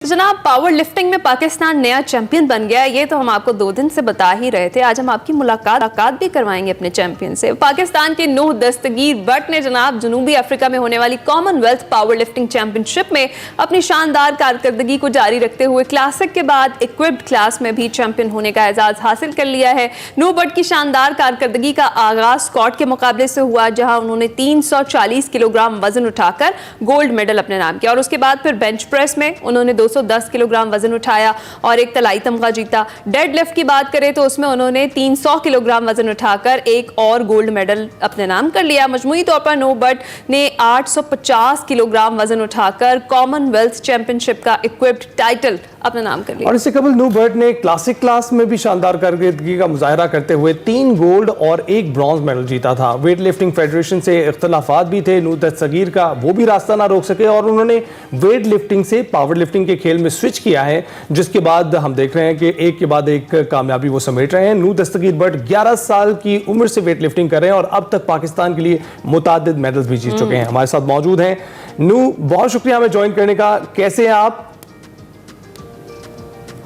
जनाब, power lifting में पाकिस्तान नया चैंपियन बन गया। ये तो हम आपको 2 दिन से बता ही रहे थे। आज हम आपकी मुलाकात भी करवाएंगे अपने चैंपियन से। पाकिस्तान के नूह दस्तगीर बट ने जनाब जनूबी अफ्रीका में होने वाली कॉमनवेल्थ पावर लिफ्टिंग चैंपियनशिप में अपनी शानदार कारकर्दगी को जारी रखते हुए क्लासिक के बाद इक्विप्ड क्लास में भी चैंपियन होने का एजाज हासिल कर लिया है। नूह बट की शानदार कारकर्दगी का आगाज स्क्वाड के मुकाबले से हुआ, जहां उन्होंने 340 किलोग्राम वजन उठाकर गोल्ड मेडल अपने नाम किया और उसके बाद फिर बेंच प्रेस में उन्होंने 210 किलोग्राम वजन उठाया और एक तलाई तमगा जीता। डेड लिफ्ट की बात करें तो उसमें उन्होंने 300 किलोग्राम वजन उठाकर एक और गोल्ड मेडल अपने नाम कर लिया। मजमूई तौर पर नूह बट ने 850 किलोग्राम वजन उठाकर कॉमनवेल्थ चैंपियनशिप का इक्विप्ड टाइटल अपने नाम कर लिया। और इससे कबल नूह बट ने क्लासिक क्लास में भी शानदार कारकर्दगी का मुजाहरा करते हुए 3 गोल्ड और 1 ब्रॉन्ज मेडल जीता था। वेट लिफ्टिंग फेडरेशन से इख्तलाफात भी थे नूह दस्तगीर का, वो भी रास्ता ना रोक सके और उन्होंने वेट लिफ्टिंग से पावर लिफ्टिंग के खेल में स्विच किया है, जिसके बाद हम देख रहे हैं कि एक के बाद एक कामयाबी वो समेट रहे हैं। नूह दस्तगीर बट 11 साल की उम्र से वेट लिफ्टिंग कर रहे हैं और अब तक पाकिस्तान के लिए मुतादिद मेडल्स भी जीत चुके हैं। हमारे साथ मौजूद हैं नूह, बहुत शुक्रिया हमें ज्वाइन करने का। कैसे हैं आप?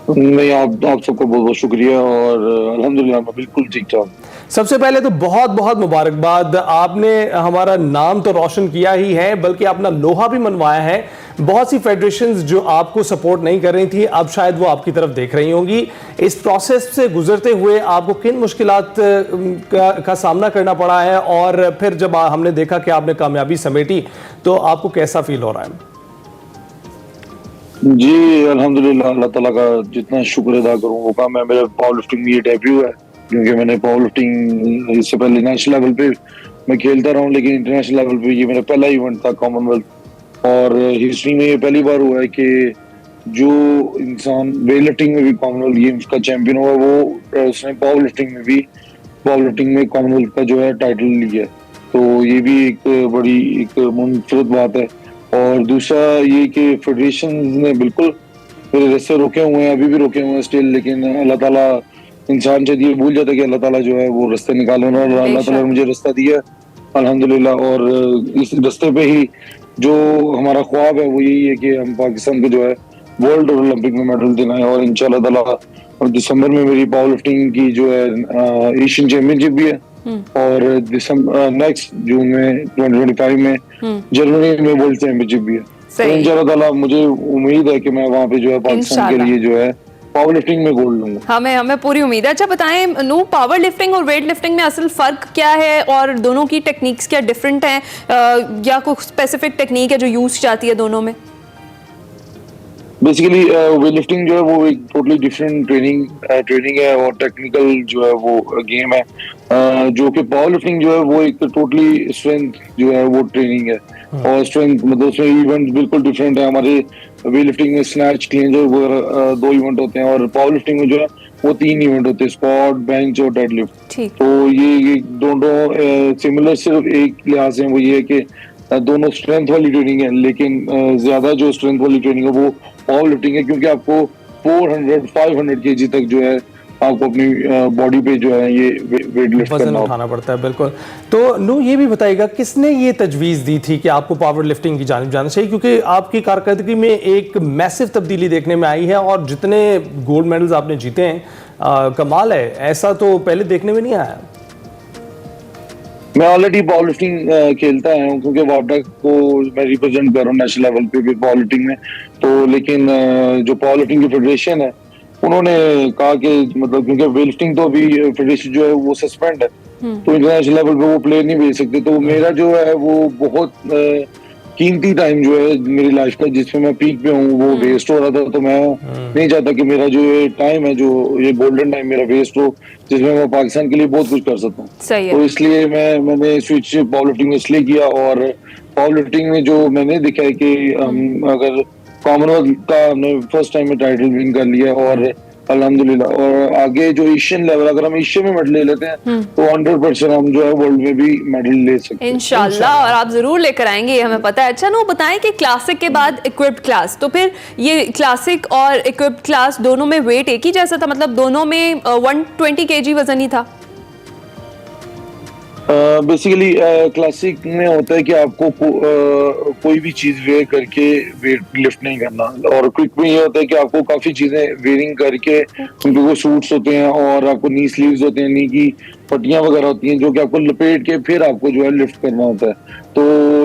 नहीं, आप सबको बहुत बहुत शुक्रिया और अल्हम्दुलिल्लाह मैं बिल्कुल ठीक ठाक। सबसे पहले तो बहुत बहुत मुबारकबाद, आपने हमारा नाम तो रोशन किया ही है बल्कि अपना लोहा भी मनवाया है। बहुत सी फेडरेशंस जो आपको सपोर्ट नहीं कर रही थी अब शायद वो आपकी तरफ देख रही होंगी। इस प्रोसेस से गुजरते हुए आपको किन मुश्किलात का सामना करना पड़ा है और फिर जब हमने देखा कि आपने कामयाबी समेटी तो आपको कैसा फील हो रहा है? जी अल्हम्दुलिल्लाह, अल्लाह ताला का जितना शुक्र अदा करूं वो काम है। मेरा पावर लिफ्टिंग में ये डेब्यू है, क्योंकि मैंने पावर लिफ्टिंग इससे पहले नेशनल लेवल पे मैं खेलता रहा हूं, लेकिन इंटरनेशनल लेवल पे ये मेरा पहला इवेंट था कॉमनवेल्थ। और हिस्ट्री में ये पहली बार हुआ है कि जो इंसान वेट लिफ्टिंग में भी कॉमनवेल्थ गेम्स का चैंपियन हुआ वो उसने पावर लिफ्टिंग में कॉमनवेल्थ का जो है टाइटल लिया। तो ये भी एक बड़ी एक मुनफरद बात है। और दूसरा ये कि फेडरेशन ने बिल्कुल मेरे रास्ते रोके हुए हैं, अभी भी रोके हुए हैं स्टिल, लेकिन अल्लाह ताला, इंसान शायद ये भूल जाता है कि अल्लाह ताला जो है वो रास्ते निकाले और अल्लाह ताला ने मुझे रास्ता दिया अल्हम्दुलिल्लाह। और इस रास्ते पे ही जो हमारा ख्वाब है वो यही है कि हम पाकिस्तान को जो है वर्ल्ड और ओलंपिक में मेडल देना है। और इंशाल्लाह ताला और दिसंबर में मेरी पावर लिफ्टिंग की जो है एशियन चैंपियनशिप भी है और दिसंबर नेक्स्ट जून में 2025 में जर्मनी में वर्ल्ड चैंपियनशिप भी है। तो इंशाल्लाह ताला मुझे उम्मीद है कि मैं वहाँ पे जो है पाकिस्तान के लिए जो है पावर लिफ्टिंग में गोल्ड लूंगा। हमें पूरी उम्मीद है। अच्छा बताएं नूह, पावर लिफ्टिंग और वेट लिफ्टिंग में असल फर्क क्या है और दोनों की टेक्निक्स क्या डिफरेंट हैं, या कोई स्पेसिफिक टेक्निक है जो यूज जाती है दोनों में? बेसिकली वेट लिफ्टिंग जो है वो एक टोटली डिफरेंट ट्रेनिंग है और टेक्निकल जो है वो गेम है, जो कि पावर लिफ्टिंग जो है वो एक टोटली स्ट्रेंथ जो है वो ट्रेनिंग है। और स्ट्रेंथ मतलब उसमें इवेंट बिल्कुल डिफरेंट है। हमारे वेट लिफ्टिंग में स्नैच, क्लीन जो 2 इवेंट होते हैं और पावर लिफ्टिंग में जो है वो 3 इवेंट होते हैं, स्क्वाट, बेंच और डेडलिफ्ट। तो ये दोनों सिमिलर सिर्फ एक लिहाज से वो ये है कि दोनों स्ट्रेंथ वाली ट्रेनिंग है, लेकिन ज्यादा जो स्ट्रेंथ वाली ट्रेनिंग है वो पावर लिफ्टिंग है, क्योंकि आपको 400-500 केजी तक जो है आपको अपनी बॉडी पे जो है ये वेट लिफ्ट वजन उठाना पड़ता है। बिल्कुल। तो नूह ये भी बताइएगा किसने ये तजवीज़ दी थी कि आपको पावर लिफ्टिंग की जानिब जाना चाहिए, क्योंकि आपकी कारकर्दगी में एक मैसिव तब्दीली देखने में आई है और जितने गोल्ड मेडल्स आपने जीते हैं कमाल है, ऐसा तो पहले देखने में नहीं आया। मैं ऑलरेडी पावर लिफ्टिंग खेलता हूँ, क्योंकि वापडा को मैं रिप्रेजेंट कर रहा हूँ नेशनल लेवल पे भी पावर लिफ्टिंग में। तो लेकिन जो पावर लिफ्टिंग की फेडरेशन है उन्होंने कहा कि मतलब क्योंकि वेट लिफ्टिंग तो अभी फेडरेशन जो है वो सस्पेंड है, तो इंटरनेशनल लेवल पे वो प्लेयर नहीं भेज सकते। तो मेरा जो है वो बहुत कीमती टाइम जो है मेरी लाइफ का जिसमें मैं पीक पे हूँ वो वेस्ट हो रहा था। तो मैं नहीं चाहता कि मेरा जो ये टाइम है, जो ये गोल्डन टाइम मेरा वेस्ट हो, जिसमें मैं पाकिस्तान के लिए बहुत कुछ कर सकता हूँ। तो इसलिए मैंने स्विच पावर लिफ्टिंग में इसलिए किया। और पावर लिफ्टिंग में जो मैंने देखा है कि अगर कॉमनवेल्थ का हमने फर्स्ट टाइम में टाइटल विन कर लिया और अल्हम्दुलिल्लाह, और आगे जो एशियन लेवल अगर हम एशिया में मेडल ले लेते हैं तो 100% हम जो है वर्ल्ड में भी मेडल ले सकते हैं इंशाल्लाह। और आप जरूर लेकर आएंगे, हमें पता है। अच्छा नूह बताएं कि क्लासिक के बाद इक्विप्ड क्लास, तो फिर ये क्लासिक और इक्विप्ड क्लास दोनों में वेट एक ही जैसा था, मतलब दोनों में 120 kg वजन ही था? बेसिकली क्लासिक में होता है कि आपको कोई भी चीज वेयर करके वेट लिफ्ट नहीं करना, और क्विक में ये होता है कि आपको काफी चीजें वेयरिंग करके, उनके वो सूट्स होते हैं और आपको नी स्लीव्स होते हैं, नी की पट्टियां वगैरह होती हैं जो कि आपको लपेट के फिर आपको जो है लिफ्ट करना होता है। तो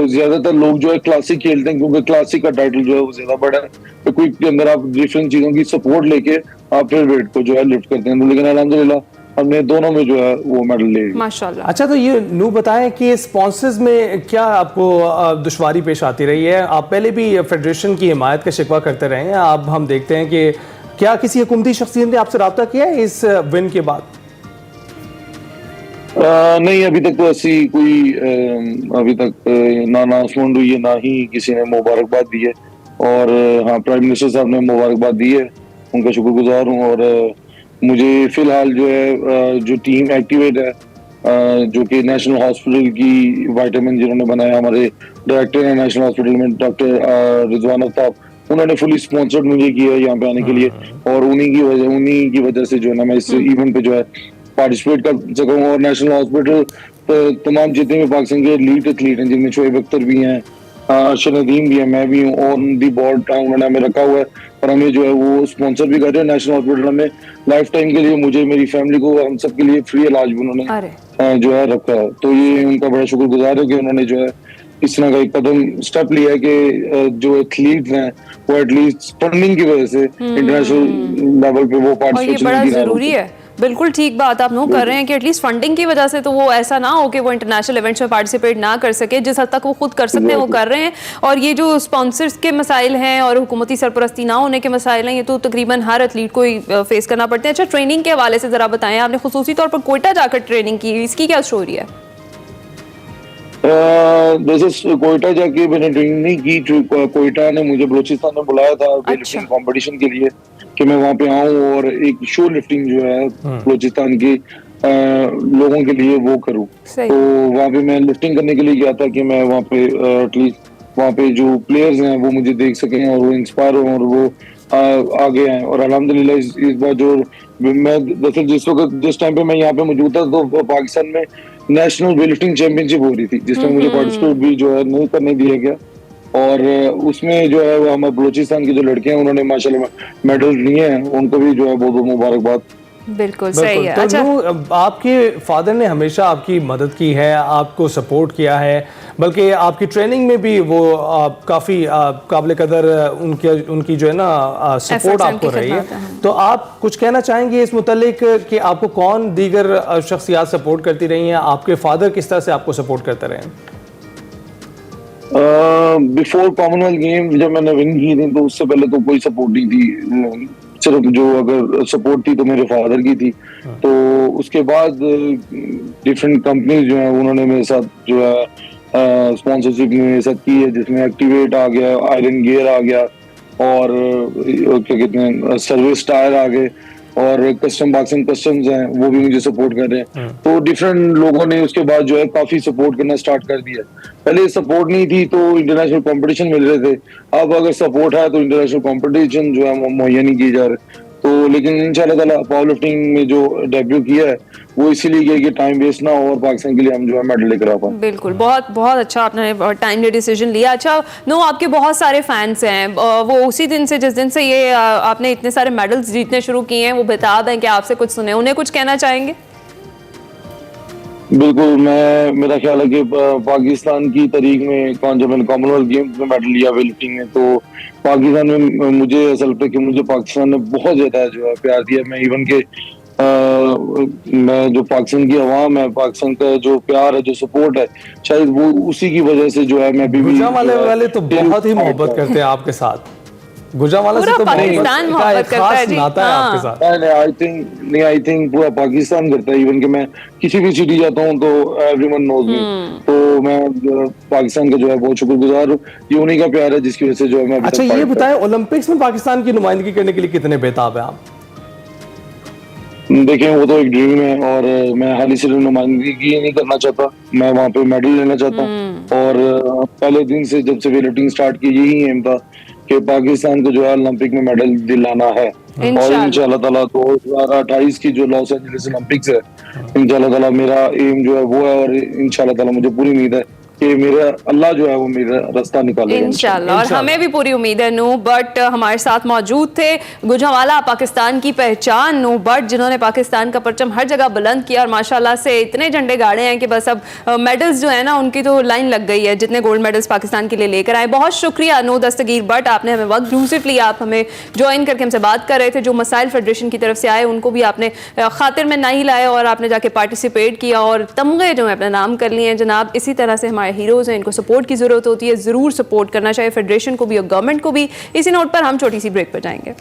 ज्यादातर लोग जो है क्लासिक खेलते हैं क्योंकि क्लासिक का टाइटल जो है वो ज्यादा बड़ा है। तो क्विक के अंदर आप डिफरेंट चीजों की सपोर्ट लेके आप फिर वेट को जो है लिफ्ट करते हैं। तो लेकिन अल्हम्दुलिल्लाह हमने दोनों में जो है वो मेडल ले लिया। माशाल्लाह। अच्छा, तो ये नू बताएं कि स्पॉन्सर्स में क्या आपको दुश्वारी पेश आती रही है? आप पहले भी फेडरेशन की हिमायत का शिकवा करते रहे हैं, अब हम देखते हैं कि क्या किसी हुकूमती शख्सियत ने आपसे रब्ता किया है इस विन के बाद? नहीं, अभी तक तो ऐसी कोई अभी तक ना अनाउंसमेंट हुई है, ना ही किसी ने मुबारकबाद दी है। और हाँ, प्राइम मिनिस्टर साहब ने मुबारकबाद दी है, उनका शुक्रगुजार हूँ। और मुझे फिलहाल जो है जो टीम एक्टिवेट है, जो कि नेशनल हॉस्पिटल की विटामिन जिन्होंने बनाया, हमारे डायरेक्टर है नेशनल हॉस्पिटल में डॉक्टर रिजवान अफ्ताब, उन्होंने फुली स्पॉन्सर्ड मुझे किया है यहाँ पे आने के लिए। और उन्हीं की वजह से जो है ना मैं इस इवेंट पे जो है पार्टिसिपेट कर सका हूँ। और नेशनल हॉस्पिटल तमाम जितने भी पाकिस्तान के लीड एथलीट हैं, जिनमें शोएब अख्तर भी हैं, अरशद नदीम भी है, मैं भी हूँ, और दी बोर्ड उन्होंने हमें रखा हुआ है और हमें जो है वो स्पॉन्सर भी कर रहे हैं। नेशनल हॉस्पिटल में लाइफ टाइम के लिए मुझे, मेरी फैमिली को, हम सब के लिए फ्री इलाज भी उन्होंने जो है रखा है। तो ये उनका बड़ा शुक्रगुजार है कि उन्होंने जो है इस तरह का एक कदम स्टेप लिया है कि जो एथलीट्स हैं वो एटलीस्ट फंडिंग की वजह से इंटरनेशनल लेवल पे वो पार्टिसिपेशन बड़ा जरूरी है। बिल्कुल ठीक बात आप लोग कर रहे हैं कि एटलीस्ट फंडिंग की वजह से तो वो ऐसा ना हो कि वो इंटरनेशनल इवेंट्स में पार्टिसिपेट ना कर सके। जिस हद तक वो खुद कर सकते हैं वो कर रहे हैं। और ये जो स्पॉन्सर्स के मसाइल हैं और हुकूमती सरपरस्ती ना होने के मसाइल हैं, ये तो तकरीबन हर एथलीट को ही फेस करना पड़ते हैं। अच्छा, ट्रेनिंग के हवाले से जरा बताएं, आपने खुसूसी तौर पर कोयटा जाकर ट्रेनिंग की, इसकी क्या स्टोरी है? वैसे कोयटा जाके मैंने ट्रेनिंग नहीं की। कोयटा ने मुझे बलूचिस्तान में बुलाया था वेटलिफ्टिंग कंपटीशन के लिए कि मैं वहां पे आऊं और एक शो लिफ्टिंग जो है बलूचिस्तान के लोगों के लिए वो करूं। तो वहां पे मैं लिफ्टिंग करने के लिए गया था कि मैं वहां पे एटलीस्ट वहां पे जो प्लेयर्स हैं वो मुझे देख सकें और वो इंस्पायर हो और वो आगे आए। और अल्हम्दुलिल्लाह इस बार जो मैं जिस टाइम पे मैं यहाँ पे मौजूद था तो पाकिस्तान में नेशनल वेटलिफ्टिंग चैंपियनशिप हो रही थी, जिसमें मुझे पार्टिसिपेट भी जो है नहीं करने दिया गया। और उसमें जो है वो हमारे बलूचिस्तान के जो लड़के हैं उन्होंने माशाल्लाह मेडल लिए हैं, उनको भी जो है बहुत बहुत मुबारकबाद। बिल्कुल सही है। तो अच्छा, आपके फादर ने हमेशा आपकी मदद की है, आपको सपोर्ट किया है, बल्कि आपकी ट्रेनिंग में भी वो काफ़ी काबिल कदर उनकी जो है ना सपोर्ट आपको रही है। तो आप कुछ कहना चाहेंगे इस मुतालिक कि आपको कौन दीगर शख्सियात सपोर्ट करती रही हैं? आपके फादर किस तरह से आपको सपोर्ट करते रहे? बिफोर कॉमनवेल्थ गेम जब मैंने विन की थी तो उससे पहले तो कोई सपोर्ट नहीं थी, सिर्फ जो अगर सपोर्ट थी तो मेरे फादर की थी। तो उसके बाद डिफरेंट कंपनीज जो है उन्होंने मेरे साथ जो है स्पॉन्सरशिप मेरे साथ की है, जिसमें एक्टिवेट आ गया, आयरन गियर आ गया और क्या कहते हैं सर्विस टायर आ गए, और कस्टम पाकिस्तान कस्टम्स हैं वो भी मुझे सपोर्ट कर रहे हैं। तो डिफरेंट लोगों ने उसके बाद जो है काफी सपोर्ट करना स्टार्ट कर दिया। पहले सपोर्ट नहीं थी तो इंटरनेशनल कंपटीशन मिल रहे थे, अब अगर सपोर्ट है तो इंटरनेशनल कंपटीशन जो है मुहैया नहीं किए जा रहे। तो लेकिन इंशाल्लाह ताला पावर लिफ्टिंग में जो डेब्यू किया है वो इसीलिए किया कि टाइम वेस्ट ना हो और पाकिस्तान के लिए हम जो है मेडल लेकर आ पाए। बिल्कुल, बहुत बहुत अच्छा आपने टाइमली डिसीजन लिया। अच्छा नो, आपके बहुत सारे फैंस हैं, वो उसी दिन से जिस दिन से ये आपने इतने सारे मेडल्स जीतने शुरू किए हैं वो बेताब हैं कि आपसे कुछ सुने, उन्हें कुछ कहना चाहेंगे? बिल्कुल, मेरा ख्याल है कि पाकिस्तान की तारीख में जब मैंने कॉमनवेल्थ गेम्स में मेडल लिया वेट लिफ्टिंग में, तो पाकिस्तान में मुझे ऐसा लगता है कि मुझे पाकिस्तान ने बहुत ज्यादा जो है प्यार दिया। मैं इवन के मैं जो पाकिस्तान की आवाम है, पाकिस्तान का जो प्यार है, जो सपोर्ट है, शायद वो उसी की वजह से जो है मैं भी गुजरांवाले वाले तो बहुत ही मोहब्बत करते हैं आपके साथ। गुजरांवाला से तो पाकिस्तान मोहब्बत करता है जी। नाता है आपके साथ। आई थिंक पूरा पाकिस्तान करता है। इवन कि मैं किसी भी सिटी जाता हूँ तो एवरीवन नोज मी। तो मैं पाकिस्तान का जो है बहुत शुक्रगुजार हूँ, ये उन्हीं का प्यार है जिसकी वजह से जो है मैं। अच्छा, ये बताएं ओलंपिक्स में पाकिस्तान की नुमाइंदगी करने के लिए कितने बेताब हैं आप? देखें, वो तो एक ड्रीम है और मैं हाल ही से नुमाइंदगी नहीं करना चाहता, मैं वहाँ पे मेडल लेना चाहता हूँ। और पहले दिन से जब से वेट लिफ्टिंग स्टार्ट की यही एम था कि पाकिस्तान को जो है ओलंपिक में मेडल दिलाना है। और इंशाल्लाह ताला 2028 की जो लॉस एंजलिस ओलंपिक्स है, इंशाल्लाह ताला मेरा एम जो है वो है, और इंशाल्लाह ताला मुझे पूरी उम्मीद है कि मेरा अल्लाह जो है वो मेरा रास्ता निकालेगा इंशाल्लाह। और हमें भी पूरी उम्मीद है। नू बट हमारे साथ मौजूद थे, गुजरांवाला पाकिस्तान की पहचान नू बट, जिन्होंने पाकिस्तान का परचम हर जगह बुलंद किया और माशाल्लाह से इतने झंडे गाड़े हैं कि बस अब मेडल्स जो है ना उनकी तो लाइन लग गई है, जितने गोल्ड मेडल्स पाकिस्तान के लिए लेकर आए। बहुत शुक्रिया नू दस्तगीर बट, आपने हमें वक्त एक्सक्लूसिवली आप हमें ज्वाइन करके हमसे बात कर रहे थे। जो मसाइल फेडरेशन की तरफ से आए उनको भी आपने खातिर में नहीं लाए और आपने जाके पार्टिसिपेट किया और तमगे जो है अपना नाम कर लिए हैं। जनाब, इसी तरह से हमारे हीरोज़ हैं, इनको सपोर्ट की ज़रूरत होती है, ज़रूर सपोर्ट करना चाहिए फेडरेशन को भी और गवर्नमेंट को भी। इसी नोट पर हम छोटी सी ब्रेक पर जाएंगे।